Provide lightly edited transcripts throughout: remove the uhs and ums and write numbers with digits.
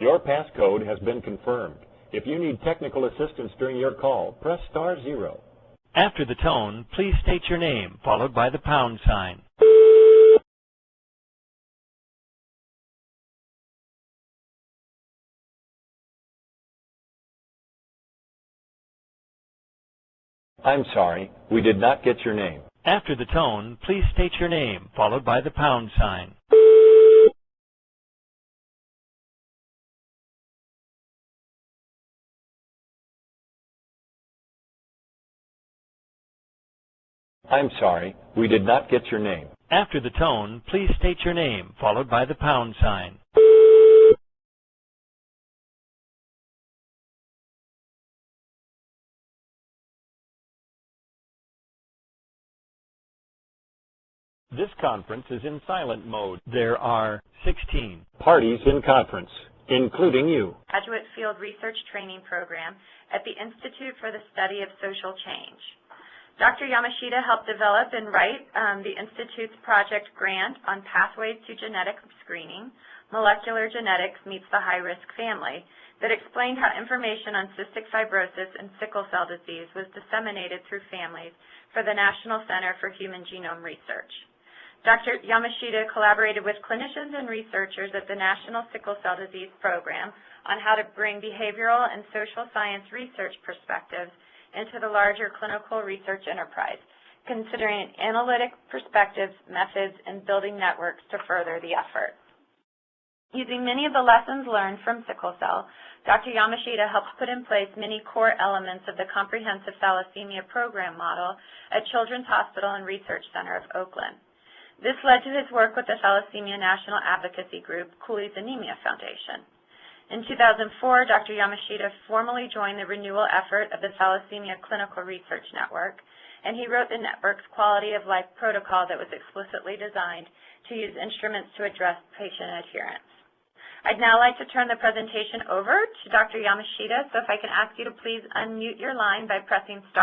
Your passcode has been confirmed. If you need technical assistance during your call, press *0. After the tone, please state your name, followed by the pound sign. I'm sorry, we did not get your name. After the tone, please state your name, followed by the pound sign. I'm sorry, we did not get your name. After the tone, please state your name, followed by the pound sign. This conference is in silent mode. There are 16 parties in conference, including you. Graduate Field Research Training Program at the Institute for the Study of Social Change. Dr. Yamashita helped develop and write the Institute's project grant on pathways to genetic screening, Molecular Genetics Meets the High-Risk Family, that explained how information on cystic fibrosis and sickle cell disease was disseminated through families for the National Center for Human Genome Research. Dr. Yamashita collaborated with clinicians and researchers at the National Sickle Cell Disease Program on how to bring behavioral and social science research perspectives into the larger clinical research enterprise, considering analytic perspectives, methods, and building networks to further the effort. Using many of the lessons learned from sickle cell, Dr. Yamashita helped put in place many core elements of the Comprehensive Thalassemia Program model at Children's Hospital and Research Center of Oakland. This led to his work with the Thalassemia National Advocacy Group, Cooley's Anemia Foundation. In 2004, Dr. Yamashita formally joined the renewal effort of the Thalassemia Clinical Research Network, and he wrote the network's quality of life protocol that was explicitly designed to use instruments to address patient adherence. I'd now like to turn the presentation over to Dr. Yamashita, so if I can ask you to please unmute your line by pressing *6.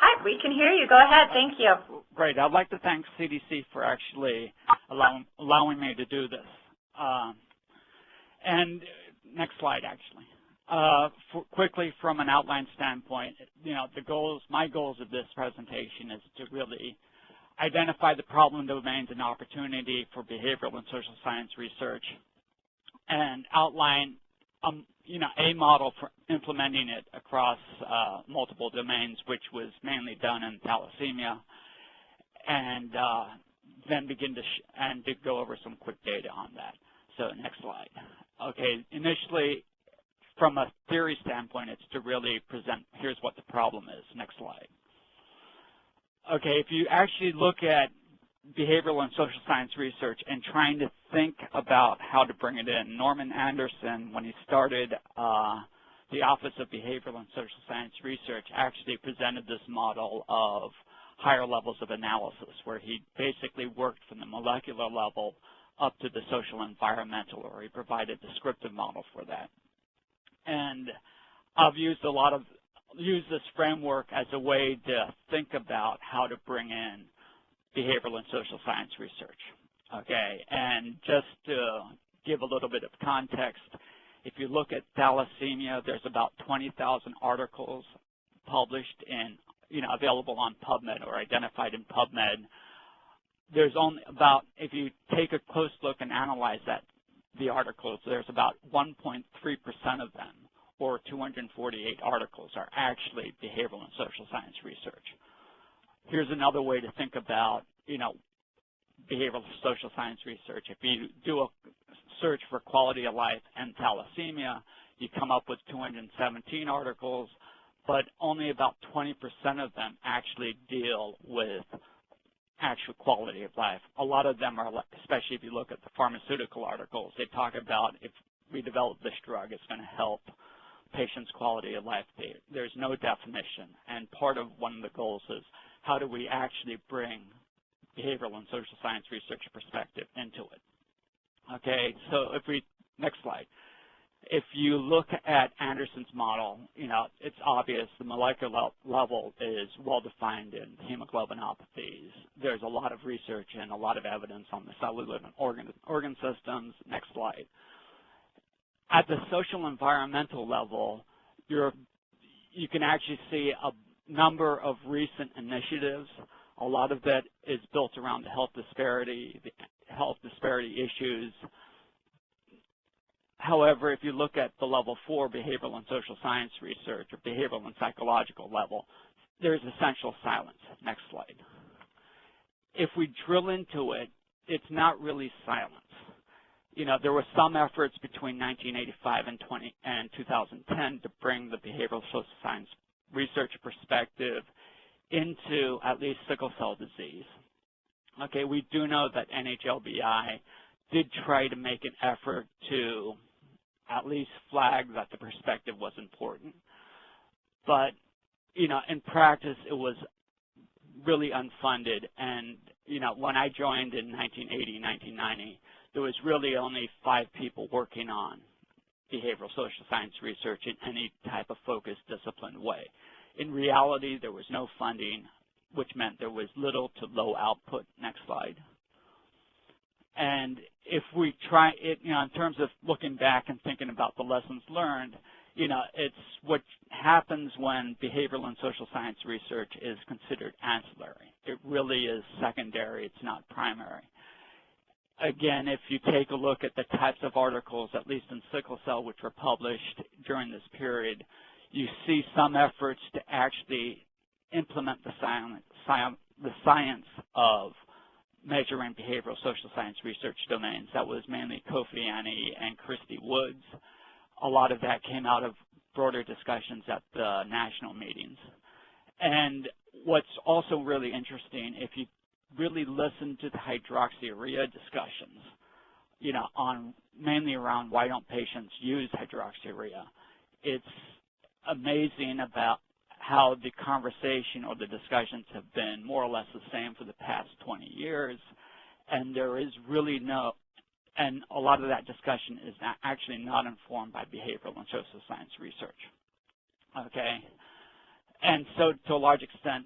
Hi, we can hear you. Go ahead. Thank you. Great. I'd like to thank CDC for actually allowing me to do this. And next slide, actually. Quickly, from an outline standpoint, my goals of this presentation is to really identify the problem domains and opportunity for behavioral and social science research, and outline a model for implementing it across multiple domains, which was mainly done in thalassemia, and then begin to go over some quick data on that. So next slide. Okay, initially, from a theory standpoint, it's to really present, here's what the problem is. Next slide. Okay, if you actually look at behavioral and social science research and trying to think about how to bring it in. Norman Anderson, when he started the Office of Behavioral and Social Science Research, actually presented this model of higher levels of analysis, where he basically worked from the molecular level up to the social environmental, or he provided a descriptive model for that. And I've used this framework as a way to think about how to bring in behavioral and social science research. Okay, and just to give a little bit of context, if you look at thalassemia, there's about 20,000 articles published in, available on PubMed or identified in PubMed. There's only about, if you take a close look and analyze the articles, there's about 1.3% of them, or 248 articles, are actually behavioral and social science research. Here's another way to think about, behavioral social science research. If you do a search for quality of life and thalassemia, you come up with 217 articles, but only about 20% of them actually deal with actual quality of life. A lot of them are, especially if you look at the pharmaceutical articles, they talk about if we develop this drug, it's going to help patients' quality of life. There's no definition, and part of one of the goals is how do we actually bring behavioral and social science research perspective into it. Okay, so if we, next slide. If you look at Anderson's model, it's obvious the molecular level is well-defined in hemoglobinopathies. There's a lot of research and a lot of evidence on the cellular and organ systems. Next slide. At the social environmental level, you can actually see a number of recent initiatives. A lot of that is built around the health disparity issues. However, if you look at the level 4 behavioral and social science research, or behavioral and psychological level, there's essential silence. Next slide. If we drill into it, it's not really silence. There were some efforts between 1985 and 2010 to bring the behavioral social science research perspective into at least sickle cell disease. Okay, we do know that NHLBI did try to make an effort to at least flag that the perspective was important. But, in practice, it was really unfunded. And, when I joined in 1980, 1990, there was really only 5 people working on behavioral social science research in any type of focused, disciplined way. In reality, there was no funding, which meant there was little to low output. Next slide. And if we try it, in terms of looking back and thinking about the lessons learned, it's what happens when behavioral and social science research is considered ancillary. It really is secondary. It's not primary. Again, if you take a look at the types of articles, at least in sickle cell, which were published during this period, you see some efforts to actually implement the science of measuring behavioral social science research domains. That was mainly Kofi Annie and Christy Woods. A lot of that came out of broader discussions at the national meetings. And what's also really interesting, if you really listen to the hydroxyurea discussions, mainly around why don't patients use hydroxyurea, it's amazing about how the conversation or the discussions have been more or less the same for the past 20 years. And there is really and a lot of that discussion is actually not informed by behavioral and social science research. Okay? And so to a large extent,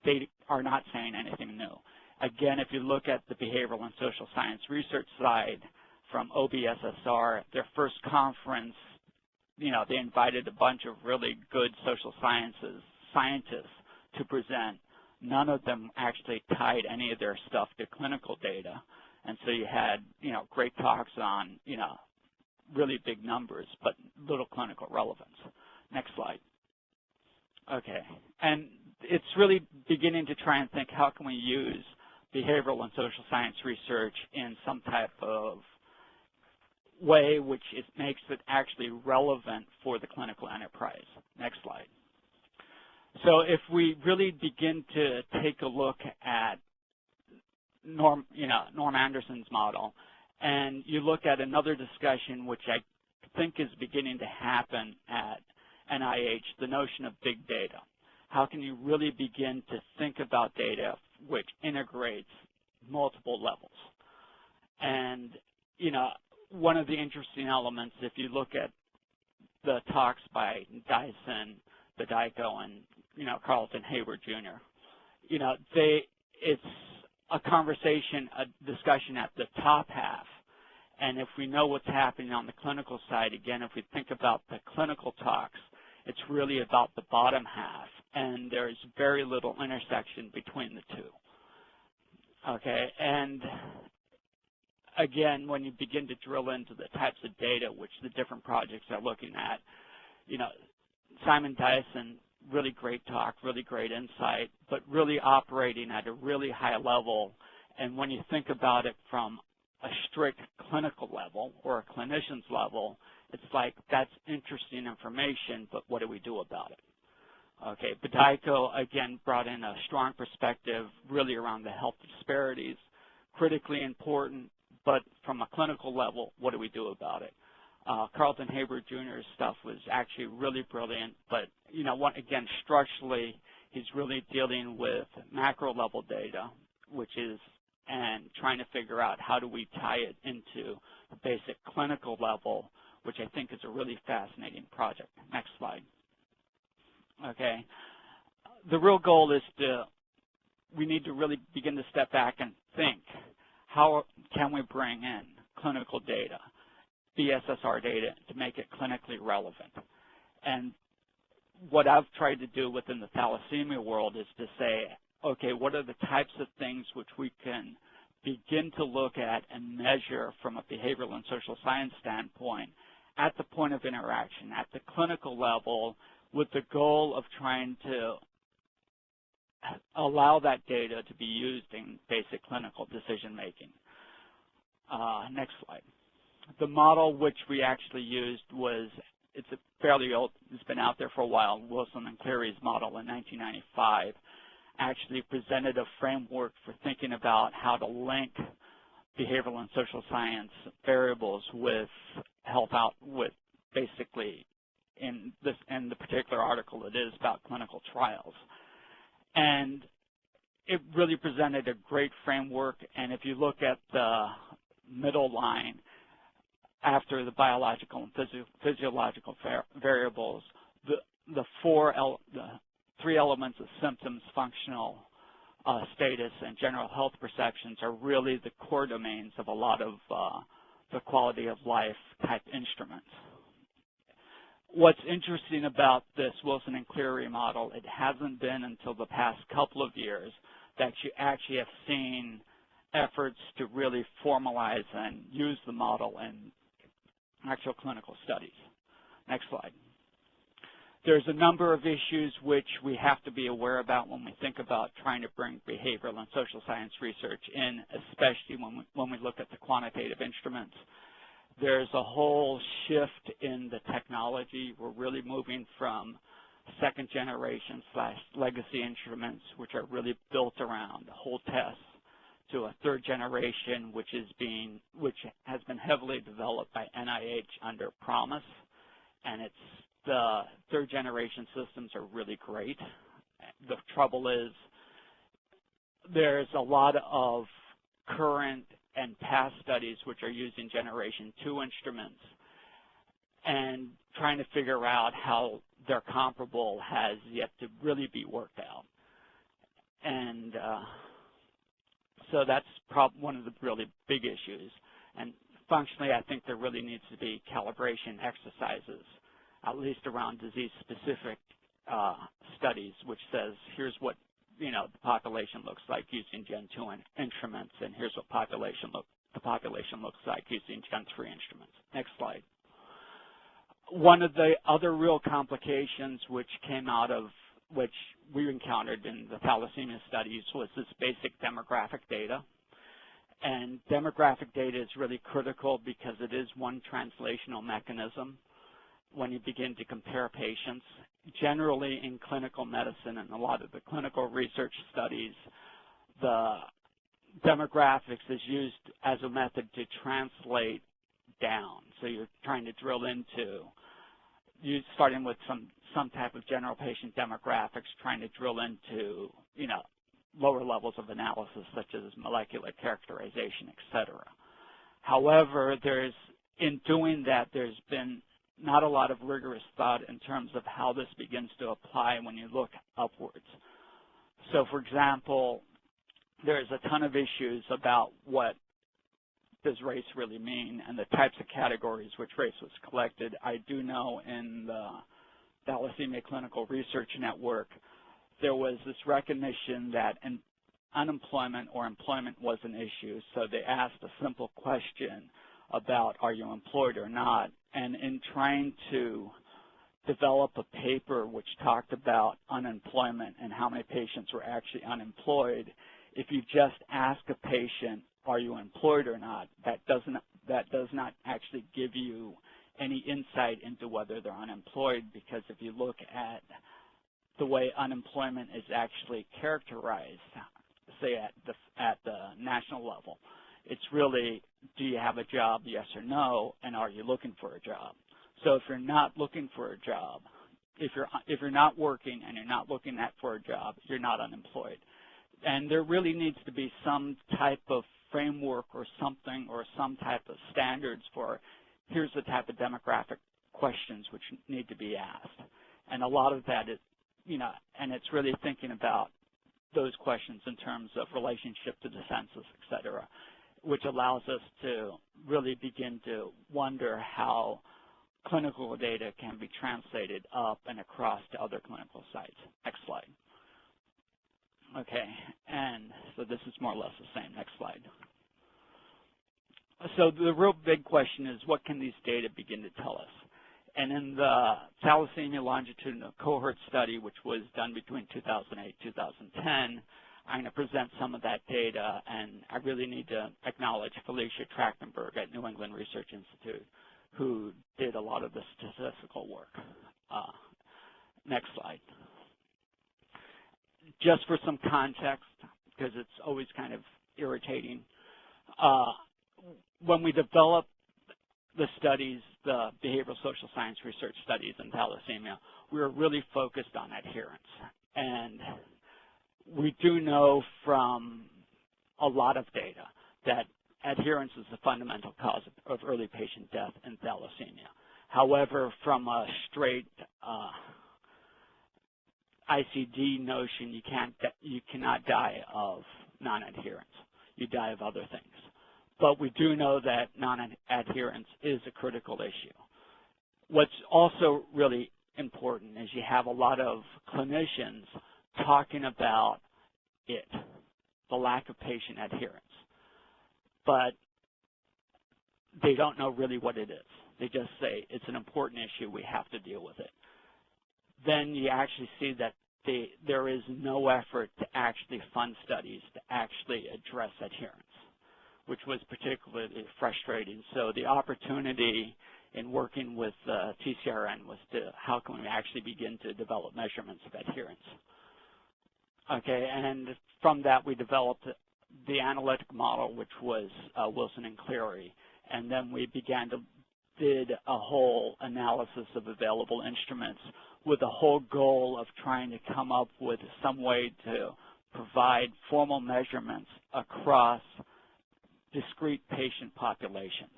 they are not saying anything new. Again, if you look at the behavioral and social science research side from OBSSR, their first conference, they invited a bunch of really good social scientists to present. None of them actually tied any of their stuff to clinical data. And so you had, great talks on, really big numbers, but little clinical relevance. Next slide. Okay. And it's really beginning to try and think, how can we use behavioral and social science research in some type of way which makes it actually relevant for the clinical enterprise. Next slide. So if we really begin to take a look at Norm Anderson's model, and you look at another discussion which I think is beginning to happen at NIH, the notion of big data. How can you really begin to think about data which integrates multiple levels? And, one of the interesting elements, if you look at the talks by Dyson, Bediako, and, Carlton Hayward Jr., it's a conversation, a discussion at the top half. And if we know what's happening on the clinical side, again, if we think about the clinical talks, it's really about the bottom half. And there's very little intersection between the two. Okay, and again, when you begin to drill into the types of data which the different projects are looking at, Simon Dyson, really great talk, really great insight, but really operating at a really high level. And when you think about it from a strict clinical level or a clinician's level, it's like, that's interesting information, but what do we do about it? Okay, Bediako, again, brought in a strong perspective really around the health disparities, critically important, but from a clinical level, what do we do about it? Carlton Hayward Jr.'s stuff was actually really brilliant, but, again, structurally, he's really dealing with macro level data, and trying to figure out how do we tie it into the basic clinical level, which I think is a really fascinating project. Next slide. Okay. The real goal is we need to really begin to step back and think, how can we bring in clinical data, BSSR data, to make it clinically relevant? And what I've tried to do within the thalassemia world is to say, okay, what are the types of things which we can begin to look at and measure from a behavioral and social science standpoint at the point of interaction, at the clinical level, with the goal of trying to allow that data to be used in basic clinical decision making. Next slide. The model which we actually used was, it's a fairly old, it's been out there for a while, Wilson and Cleary's model in 1995, actually presented a framework for thinking about how to link behavioral and social science variables with health with basically in the particular article it is about clinical trials. And it really presented a great framework, and if you look at the middle line, after the biological and physiological variables, the three elements of symptoms, functional status, and general health perceptions are really the core domains of a lot of the quality of life type instruments. What's interesting about this Wilson and Cleary model, it hasn't been until the past couple of years that you actually have seen efforts to really formalize and use the model in actual clinical studies. Next slide. There's a number of issues which we have to be aware about when we think about trying to bring behavioral and social science research in, especially when we look at the quantitative instruments. There's a whole shift in the technology. We're really moving from second generation / legacy instruments, which are really built around whole tests, to a third generation, which has been heavily developed by NIH under PROMIS, and the third generation systems are really great. The trouble is there's a lot of current and past studies which are using generation 2 instruments, and trying to figure out how they're comparable has yet to really be worked out. And so that's one of the really big issues. And functionally, I think there really needs to be calibration exercises, at least around disease-specific studies, which says, here's what the population looks like using Gen 2 instruments, and here's what the population looks like using Gen 3 instruments. Next slide. One of the other real complications which came out of which we encountered in the thalassemia studies was this basic demographic data. And demographic data is really critical because it is one translational mechanism when you begin to compare patients. Generally in clinical medicine and a lot of the clinical research studies, the demographics is used as a method to translate down. So you're trying to drill into, starting with some type of general patient demographics, trying to drill into, lower levels of analysis such as molecular characterization, et cetera. However, in doing that, there's been not a lot of rigorous thought in terms of how this begins to apply when you look upwards. So, for example, there's a ton of issues about what does race really mean and the types of categories which race was collected. I do know in the Thalassemia Clinical Research Network, there was this recognition that unemployment or employment was an issue, so they asked a simple question about are you employed or not, and in trying to develop a paper which talked about unemployment and how many patients were actually unemployed, if you just ask a patient, are you employed or not, that does not actually give you any insight into whether they're unemployed, because if you look at the way unemployment is actually characterized, say at the national level, it's really, do you have a job, yes or no, and are you looking for a job? So if you're not looking for a job, if you're not working and you're not looking for a job, you're not unemployed. And there really needs to be some type of framework or something or some type of standards for here's the type of demographic questions which need to be asked. And a lot of that is, and it's really thinking about those questions in terms of relationship to the census, et cetera, which allows us to really begin to wonder how clinical data can be translated up and across to other clinical sites. Next slide. Okay, and so this is more or less the same. Next slide. So the real big question is, what can these data begin to tell us? And in the thalassemia longitudinal cohort study, which was done between 2008 and 2010, I'm going to present some of that data, and I really need to acknowledge Felicia Trachtenberg at New England Research Institute, who did a lot of the statistical work. Next slide. Just for some context, because it's always kind of irritating, when we developed the studies, the behavioral social science research studies in thalassemia, we were really focused on adherence. And we do know from a lot of data that adherence is the fundamental cause of early patient death in thalassemia. However, from a straight ICD notion, you cannot die of non-adherence. You die of other things. But we do know that non-adherence is a critical issue. What's also really important is you have a lot of clinicians talking about it, the lack of patient adherence. But they don't know really what it is. They just say it's an important issue, we have to deal with it. Then you actually see that there is no effort to actually fund studies to actually address adherence, which was particularly frustrating. So the opportunity in working with TCRN was how can we actually begin to develop measurements of adherence. Okay, and from that we developed the analytic model, which was Wilson and Cleary, and then we did a whole analysis of available instruments with the whole goal of trying to come up with some way to provide formal measurements across discrete patient populations.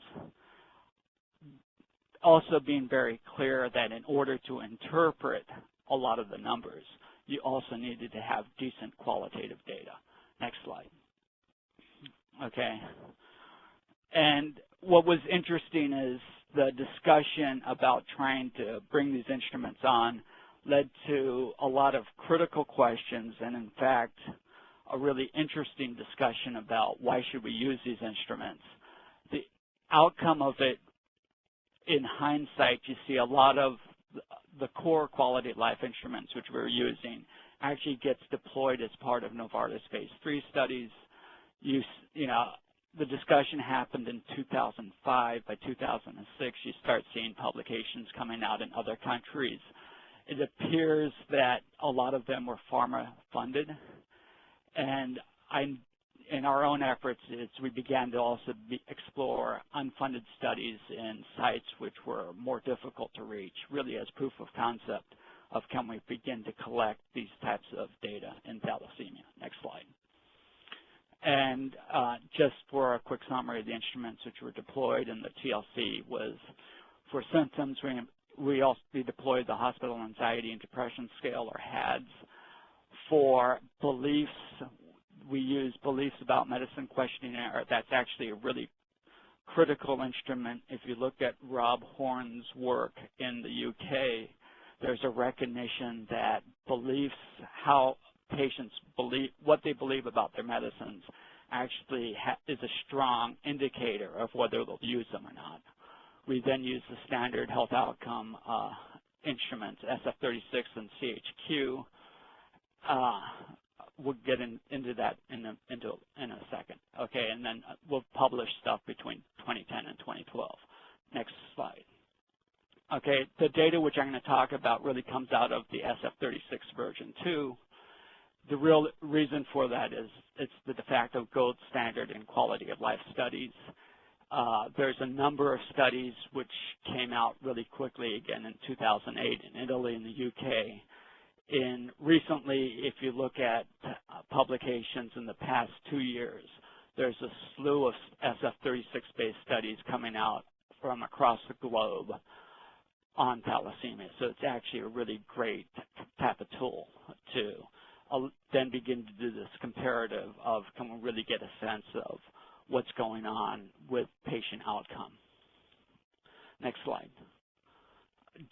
Also being very clear that in order to interpret a lot of the numbers, you also needed to have decent qualitative data. Next slide. Okay. And what was interesting is the discussion about trying to bring these instruments on led to a lot of critical questions, and in fact, a really interesting discussion about why should we use these instruments. The outcome of it, in hindsight, you see a lot of the core quality of life instruments which we're using actually gets deployed as part of Novartis phase 3 studies. The discussion happened in 2005. By 2006, you start seeing publications coming out in other countries. It appears that a lot of them were pharma funded. And in our own efforts, we began to also explore unfunded studies in sites which were more difficult to reach, really as proof of concept of can we begin to collect these types of data in thalassemia. Next slide. And just for a quick summary of the instruments which were deployed in the TLC was for symptoms, we deployed the Hospital Anxiety and Depression Scale, or HADS. For beliefs, we use Beliefs About Medicine Questionnaire. That's actually a really critical instrument. If you look at Rob Horn's work in the UK, there's a recognition that beliefs, how patients believe, what they believe about their medicines, actually is a strong indicator of whether they'll use them or not. We then use the standard health outcome instruments, SF36 and CHQ. We'll get into that in a second. Okay, and then we'll publish stuff between 2010 and 2012. Next slide. Okay, the data which I'm going to talk about really comes out of the SF36 version 2. The real reason for that is it's the de facto gold standard in quality of life studies. There's a number of studies which came out really quickly, again in 2008 in Italy and the UK. Recently, if you look at publications in the past 2 years, there's a slew of SF36-based studies coming out from across the globe on thalassemia. So it's actually a really great type of tool to then begin to do this comparative of, can we really get a sense of what's going on with patient outcome. Next slide.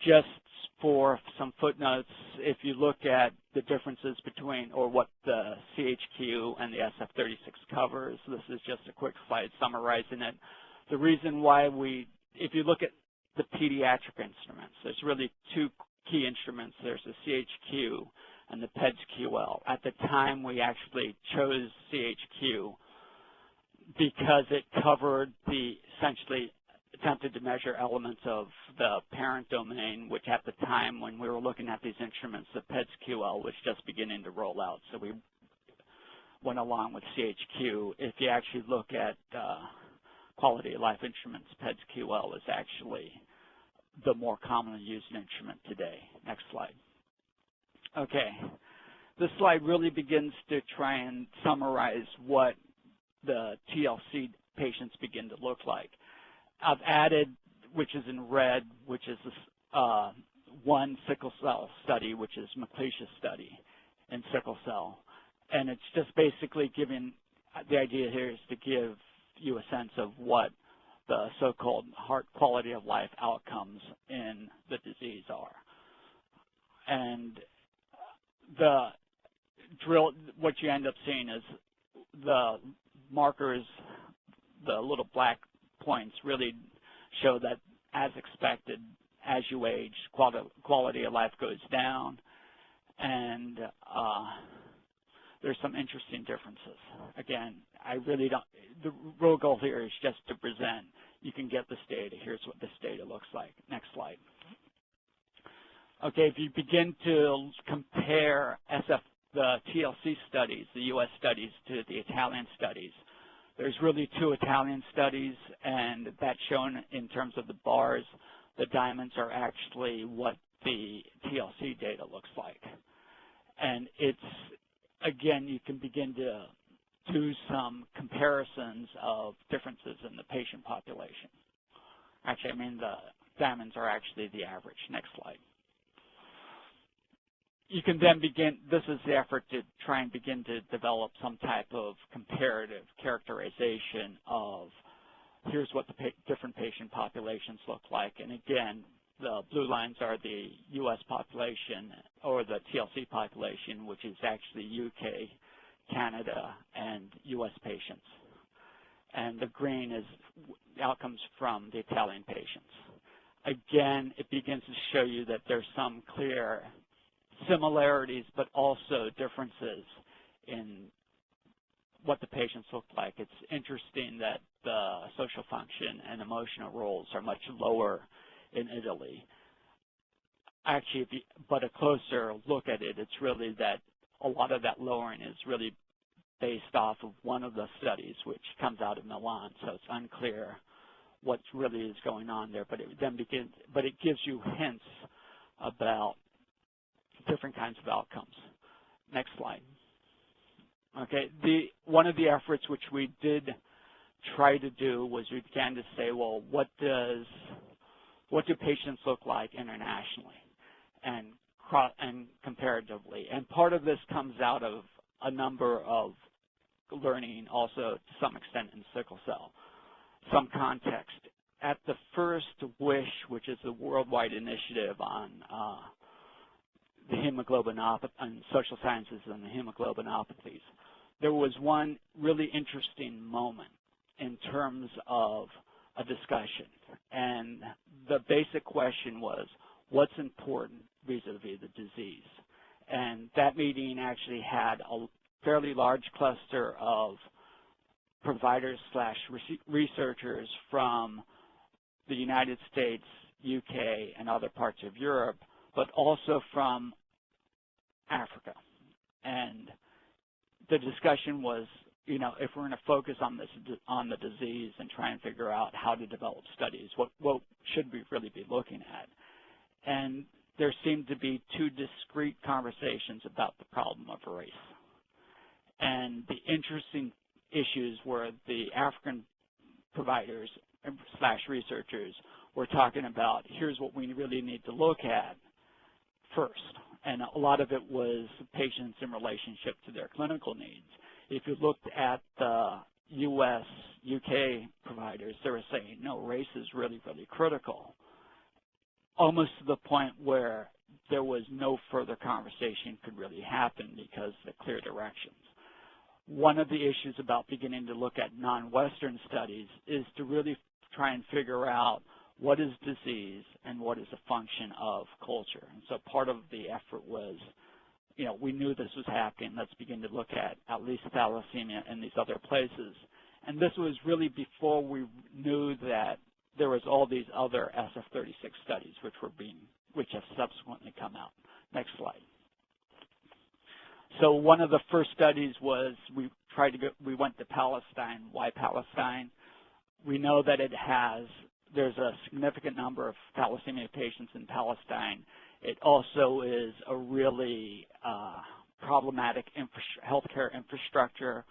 Just for some footnotes, if you look at the differences between, or what the CHQ and the SF36 covers, this is just a quick slide summarizing it. The reason why if you look at the pediatric instruments, there's really two key instruments. There's the CHQ and the PEDS-QL. At the time, we actually chose CHQ because it covered essentially attempted to measure elements of the parent domain, which at the time when we were looking at these instruments, the PEDS-QL was just beginning to roll out. So we went along with CHQ. If you actually look at quality of life instruments, PEDS-QL is actually the more commonly used instrument today. Next slide. Okay. This slide really begins to try and summarize what the TLC patients begin to look like. I've added, which is in red, which is this, one sickle cell study, which is McLeish's study in sickle cell. And it's just basically giving, the idea here is to give you a sense of what the so-called heart quality of life outcomes in the disease are. And what you end up seeing is the markers, the little black points really show that, as expected, as you age, quality of life goes down, and there's some interesting differences. Again, I really don't, the real goal here is just to present. You can get this data. Here's what this data looks like. Next slide. Okay, if you begin to compare the TLC studies, the U.S. studies, to the Italian studies, there's really two Italian studies, and that's shown in terms of the bars. The diamonds are actually what the TLC data looks like. And it's, again, you can begin to do some comparisons of differences in the patient population. Actually, I mean, the diamonds are actually the average. Next slide. You can then begin, this is the effort to try and begin to develop some type of comparative characterization of, here's what the different patient populations look like. And again, the blue lines are the U.S. population, or the TLC population, which is actually UK, Canada, and U.S. patients. And the green is outcomes from the Italian patients. Again, it begins to show you that there's some clear similarities, but also differences in what the patients look like. It's interesting that the social function and emotional roles are much lower in Italy. Actually, but a closer look at it, it's really that a lot of that lowering is really based off of one of the studies, which comes out of Milan. So it's unclear what really is going on there, but it then it gives you hints about different kinds of outcomes. Next slide. Okay, one of the efforts which we did try to do was we began to say, well, what do patients look like internationally and comparatively? And part of this comes out of a number of learning also to some extent in sickle cell. Some context. At the first WISH, which is the worldwide initiative on the hemoglobinopathy and social sciences and the hemoglobinopathies, there was one really interesting moment in terms of a discussion. And the basic question was, what's important vis-a-vis the disease? And that meeting actually had a fairly large cluster of providers / researchers from the United States, UK, and other parts of Europe, but also from Africa. And the discussion was, you know, if we're going to focus on the disease and try and figure out how to develop studies, what should we really be looking at? And there seemed to be two discrete conversations about the problem of race. And the interesting issues were the African providers / researchers were talking about, here's what we really need to look at first. And a lot of it was patients in relationship to their clinical needs. If you looked at the US, UK providers, they were saying, no, race is really, really critical, almost to the point where there was no further conversation could really happen because of the clear directions. One of the issues about beginning to look at non-Western studies is to really try and figure out what is disease and what is a function of culture. And so part of the effort was, we knew this was happening. Let's begin to look at least thalassemia and these other places. And this was really before we knew that there was all these other SF-36 studies which have subsequently come out. Next slide. So one of the first studies was we went to Palestine. Why Palestine? We know that there's a significant number of thalassemia patients in Palestine. It also is a really problematic healthcare infrastructure.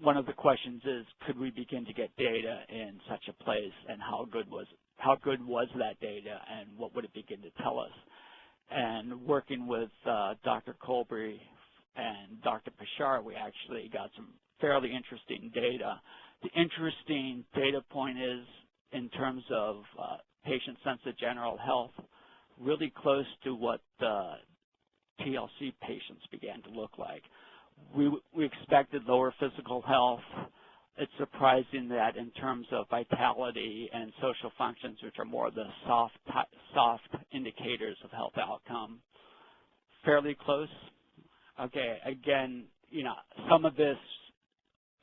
One of the questions is, could we begin to get data in such a place, and how good was that data, and what would it begin to tell us? And working with Dr. Colbury and Dr. Pashar, we actually got some fairly interesting data. The interesting data point is, in terms of patient sense of general health, really close to what the TLC patients began to look like. We expected lower physical health. It's surprising that in terms of vitality and social functions, which are more the soft indicators of health outcome, fairly close. Okay, again, some of this,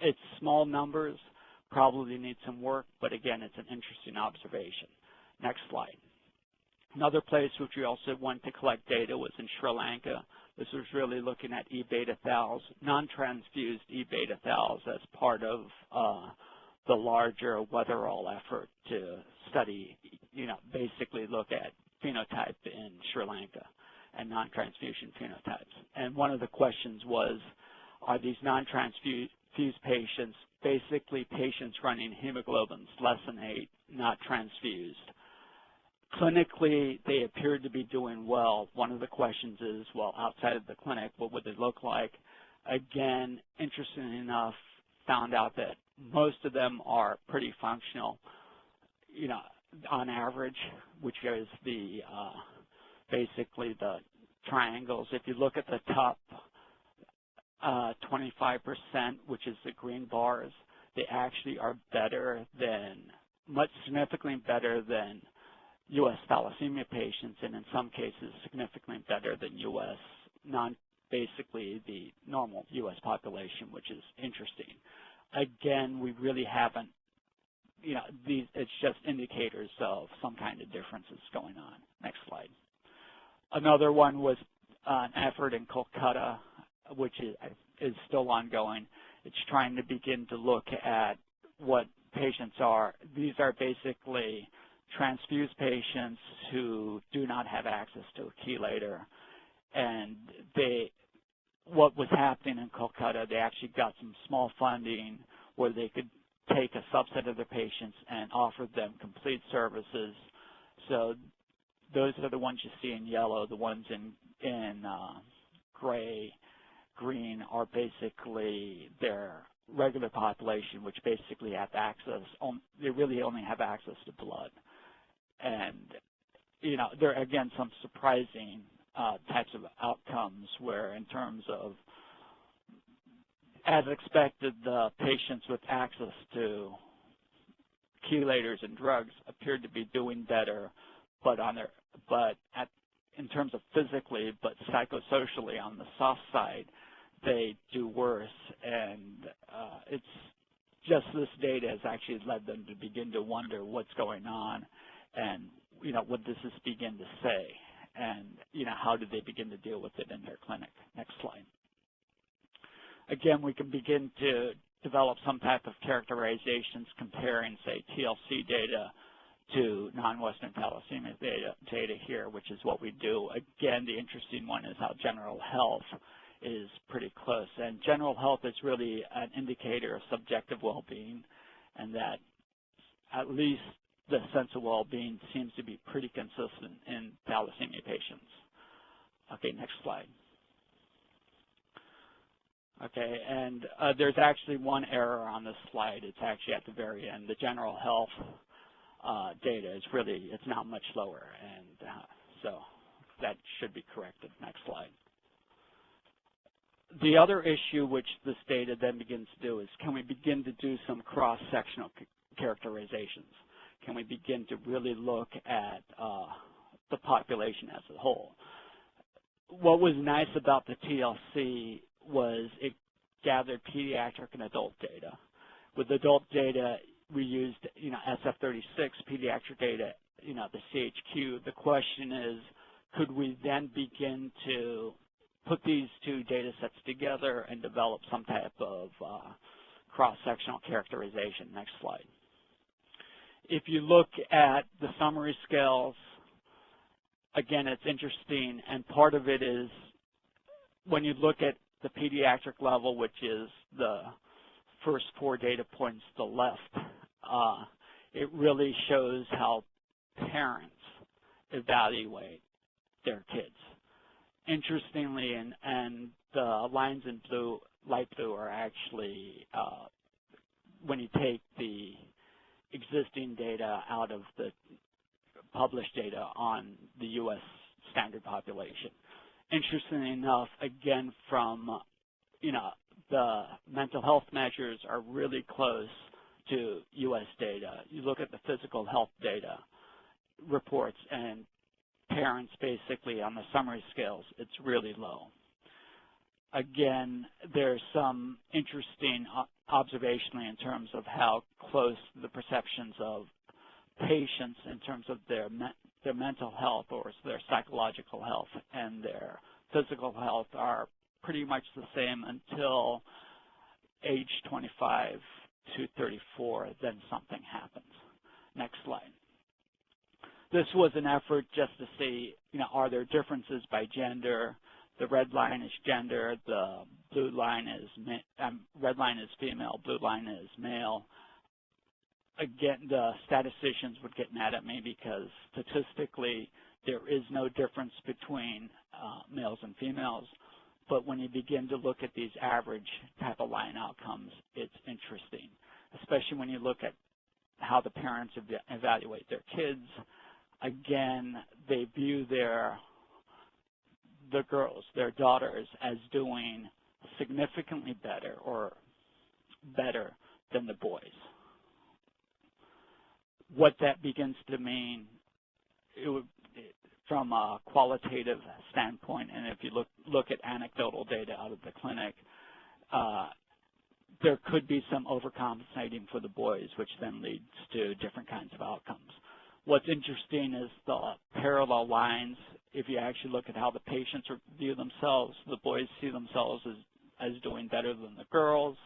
it's small numbers, probably need some work, but again, it's an interesting observation. Next slide. Another place which we also went to collect data was in Sri Lanka. This was really looking at E-beta thals, non-transfused E-beta thals, as part of the larger Weatherall effort to study, basically look at phenotype in Sri Lanka and non-transfusion phenotypes. And one of the questions was, are these non-transfused patients basically patients running hemoglobins less than 8, not transfused? Clinically, they appeared to be doing well. One of the questions is, well, outside of the clinic, what would they look like? Again, interestingly enough, found out that most of them are pretty functional, on average, which is the basically the triangles. If you look at the top 25%, which is the green bars, they actually are significantly better than U.S. thalassemia patients, and in some cases significantly better than basically the normal U.S. population, which is interesting. Again, we really haven't, it's just indicators of some kind of differences going on. Next slide. Another one was an effort in Kolkata, which is still ongoing. It's trying to begin to look at what patients are. These are basically transfused patients who do not have access to a chelator, and what was happening in Kolkata, they actually got some small funding where they could take a subset of their patients and offer them complete services. So those are the ones you see in yellow. The ones in gray, green are basically their regular population, which basically have access. They really only have access to blood. And, there are, again, some surprising types of outcomes where, in terms of, as expected, the patients with access to chelators and drugs appeared to be doing better, in terms of physically, but psychosocially on the soft side, they do worse. And it's just this data has actually led them to begin to wonder what's going on, and what does this begin to say, and how do they begin to deal with it in their clinic. Next slide. Again, we can begin to develop some type of characterizations comparing, say, TLC data to non-Western thalassemia data here, which is what we do. Again, the interesting one is how general health is pretty close, and general health is really an indicator of subjective well-being, and that at least the sense of well-being seems to be pretty consistent in thalassemia patients. Okay, next slide. Okay, and there's actually one error on this slide. It's actually at the very end. The general health data is really, it's not much lower, and so that should be corrected. Next slide. The other issue which this data then begins to do is, can we begin to do some cross-sectional characterizations? Can we begin to really look at the population as a whole? What was nice about the TLC was it gathered pediatric and adult data. With adult data, we used, SF36, pediatric data, the CHQ. The question is, could we then begin to put these two data sets together and develop some type of cross-sectional characterization? Next slide. If you look at the summary scales, again, it's interesting, and part of it is when you look at the pediatric level, which is the first 4 data points to the left, it really shows how parents evaluate their kids. Interestingly, and the lines in blue, light blue, are actually when you take the existing data out of the published data on the U.S. standard population. Interestingly enough, again, from the mental health measures are really close to U.S. data. You look at the physical health data reports, and parents basically on the summary scales, it's really low. Again, there's some interesting observationally in terms of how close the perceptions of patients in terms of their mental health or their psychological health and their physical health are pretty much the same until age 25 to 34, then something happens. Next slide. This was an effort just to see, are there differences by gender? The red line is gender, the blue line is, red line is female, blue line is male. Again, the statisticians would get mad at me because statistically there is no difference between males and females, but when you begin to look at these average type of line outcomes, it's interesting, especially when you look at how the parents evaluate their kids. Again, they view the girls, their daughters, as doing significantly better or better than the boys. What that begins to mean, from a qualitative standpoint, and if you look at anecdotal data out of the clinic, there could be some overcompensating for the boys, which then leads to different kinds of outcomes. What's interesting is the parallel lines. If you actually look at how the patients view themselves, the boys see themselves as doing better than the girls.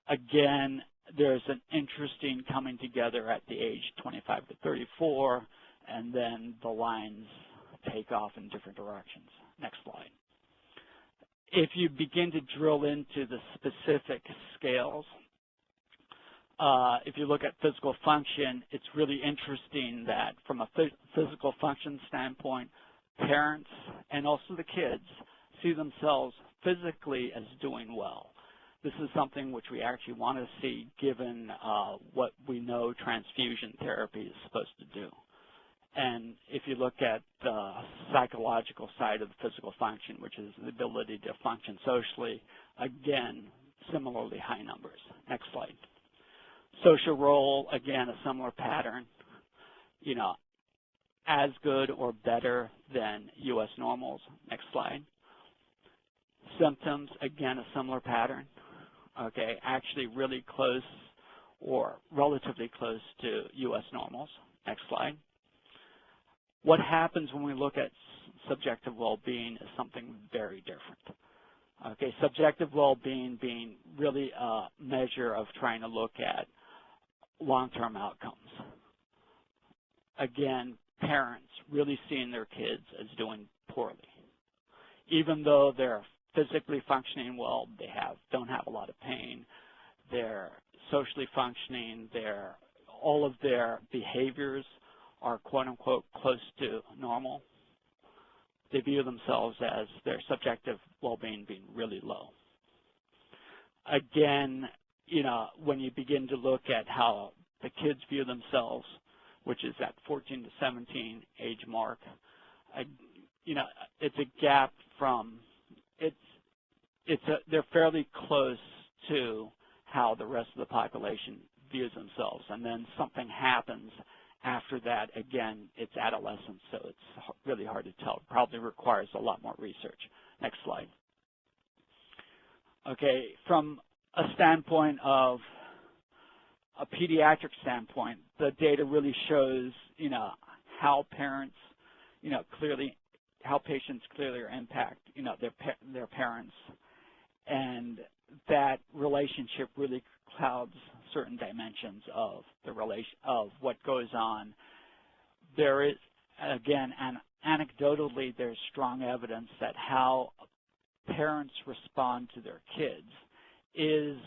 Again, there's an interesting coming together at the age 25 to 34, and then the lines take off in different directions. Next slide. If you begin to drill into the specific scales, if you look at physical function, it's really interesting that from a physical function standpoint, parents and also the kids see themselves physically as doing well. This is something which we actually want to see given what we know transfusion therapy is supposed to do. And if you look at the psychological side of the physical function, which is the ability to function socially, again, similarly high numbers. Next slide. Social role, again, a similar pattern, as good or better than U.S. normals. Next slide. Symptoms, again, a similar pattern. Okay, actually really close or relatively close to U.S. normals. Next slide. What happens when we look at subjective well-being is something very different. Okay, subjective well-being being really a measure of trying to look at long-term outcomes. Again, parents really seeing their kids as doing poorly. Even though they're physically functioning well, they don't have a lot of pain, they're socially functioning, they're all of their behaviors are quote-unquote close to normal. They view themselves as their subjective well-being being really low. Again, when you begin to look at how the kids view themselves, which is that 14 to 17 age mark, it's a gap from, they're fairly close to how the rest of the population views themselves. And then something happens after that. Again, it's adolescence, so it's really hard to tell. It probably requires a lot more research. Next slide. Okay, from a standpoint of a pediatric standpoint, the data really shows, how parents, how patients clearly impact, their parents, and that relationship really clouds certain dimensions of of what goes on. There is, again, anecdotally, there's strong evidence that how parents respond to their kids is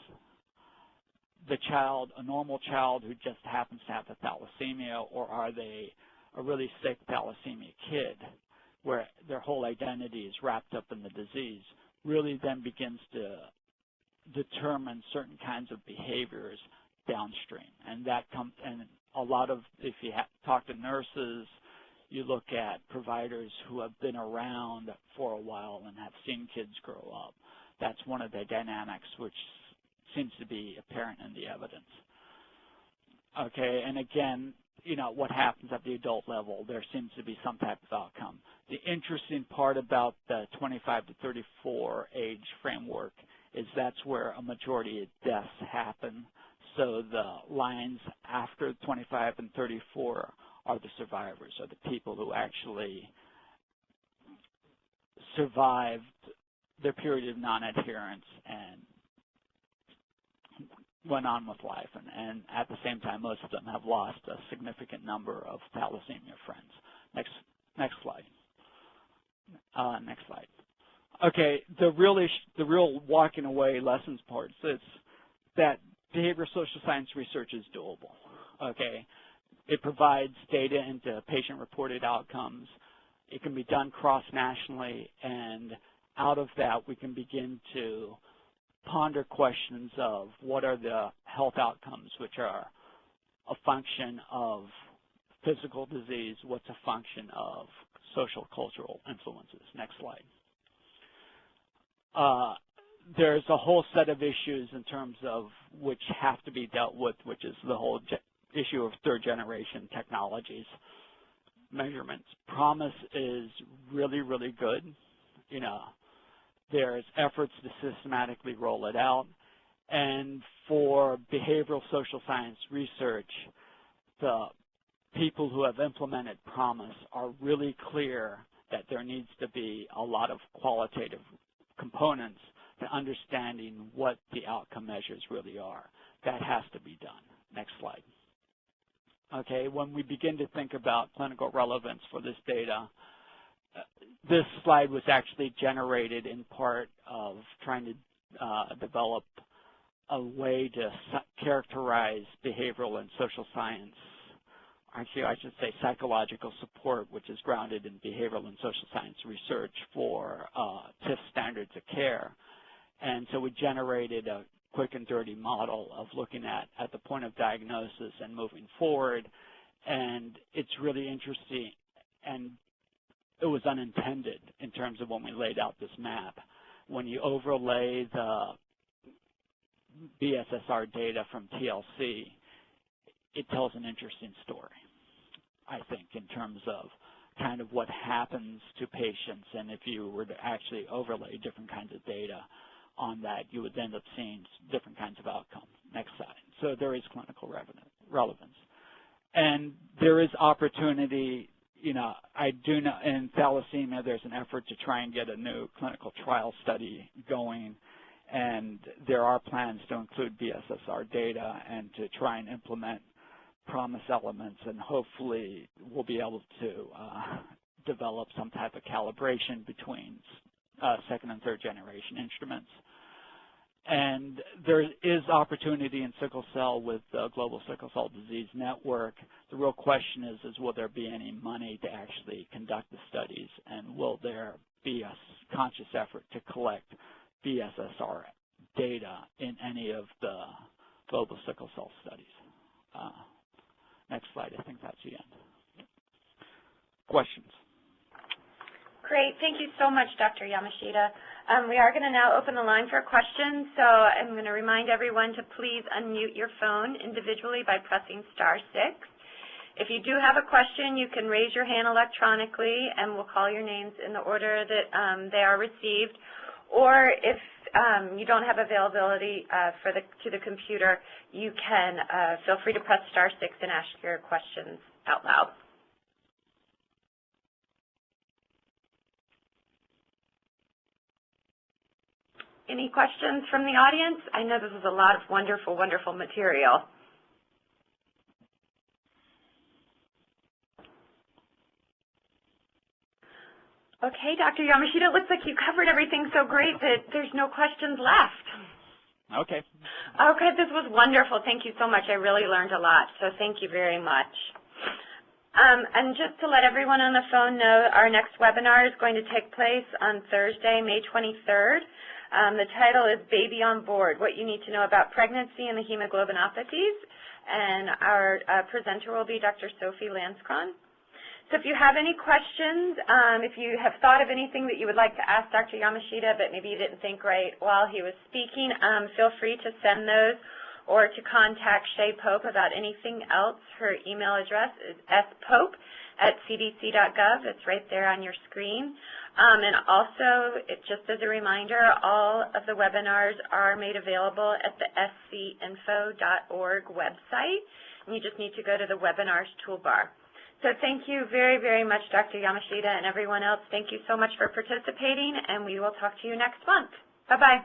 the child a normal child who just happens to have the thalassemia, or are they a really sick thalassemia kid where their whole identity is wrapped up in the disease, really then begins to determine certain kinds of behaviors downstream. And that comes, and a lot of, if you talk to nurses, you look at providers who have been around for a while and have seen kids grow up. That's one of the dynamics which seems to be apparent in the evidence. Okay, and again, what happens at the adult level, there seems to be some type of outcome. The interesting part about the 25 to 34 age framework is that's where a majority of deaths happen. So the lines after 25 and 34 are the survivors, are the people who actually survived their period of non-adherence and went on with life. And at the same time, most of them have lost a significant number of thalassemia friends. Next slide. Next slide. Okay, the real walking away lessons part is that behavioral social science research is doable. Okay, it provides data into patient-reported outcomes. It can be done cross-nationally, and out of that, we can begin to ponder questions of what are the health outcomes which are a function of physical disease, what's a function of social cultural influences. Next slide. There's a whole set of issues in terms of which have to be dealt with, which is the whole issue of third-generation technologies. Measurements. PROMIS is really, really good. There's efforts to systematically roll it out. And for behavioral social science research, the people who have implemented PROMIS are really clear that there needs to be a lot of qualitative components to understanding what the outcome measures really are. That has to be done. Next slide. Okay, when we begin to think about clinical relevance for this data, this slide was actually generated in part of trying to develop a way to characterize behavioral and social science, actually I should say psychological support, which is grounded in behavioral and social science research for TIF standards of care. And so we generated a quick and dirty model of looking at the point of diagnosis and moving forward. And it's really interesting, and it was unintended in terms of when we laid out this map. When you overlay the BSSR data from TLC, it tells an interesting story, I think, in terms of kind of what happens to patients. And if you were to actually overlay different kinds of data on that, you would end up seeing different kinds of outcomes. Next slide. So there is clinical relevance. And there is opportunity. I do know in thalassemia there's an effort to try and get a new clinical trial study going, and there are plans to include BSSR data and to try and implement PROMIS elements, and hopefully we'll be able to develop some type of calibration between second and third generation instruments. And there is opportunity in sickle cell with the Global Sickle Cell Disease Network. The real question is will there be any money to actually conduct the studies, and will there be a conscious effort to collect BSSR data in any of the global sickle cell studies? Next slide, I think that's the end. Questions? Great. Thank you so much, Dr. Yamashita. We are going to now open the line for questions, so I'm going to remind everyone to please unmute your phone individually by pressing *6. If you do have a question, you can raise your hand electronically, and we'll call your names in the order that they are received. Or if you don't have availability to the computer, you can feel free to press *6 and ask your questions out loud. Any questions from the audience? I know this is a lot of wonderful, wonderful material. Okay, Dr. Yamashita, it looks like you covered everything so great that there's no questions left. Okay. Okay, this was wonderful. Thank you so much. I really learned a lot, so thank you very much. And just to let everyone on the phone know, our next webinar is going to take place on Thursday, May 23rd. The title is Baby on Board, What You Need to Know About Pregnancy and the Hemoglobinopathies. And our presenter will be Dr. Sophie Lanskron. So if you have any questions, if you have thought of anything that you would like to ask Dr. Yamashita, but maybe you didn't think right while he was speaking, feel free to send those or to contact Shay Pope about anything else. Her email address is spope@cdc.gov. It's right there on your screen. And also, just as a reminder, all of the webinars are made available at the scinfo.org website, and you just need to go to the webinars toolbar. So thank you very, very much, Dr. Yamashita, and everyone else. Thank you so much for participating, and we will talk to you next month. Bye-bye.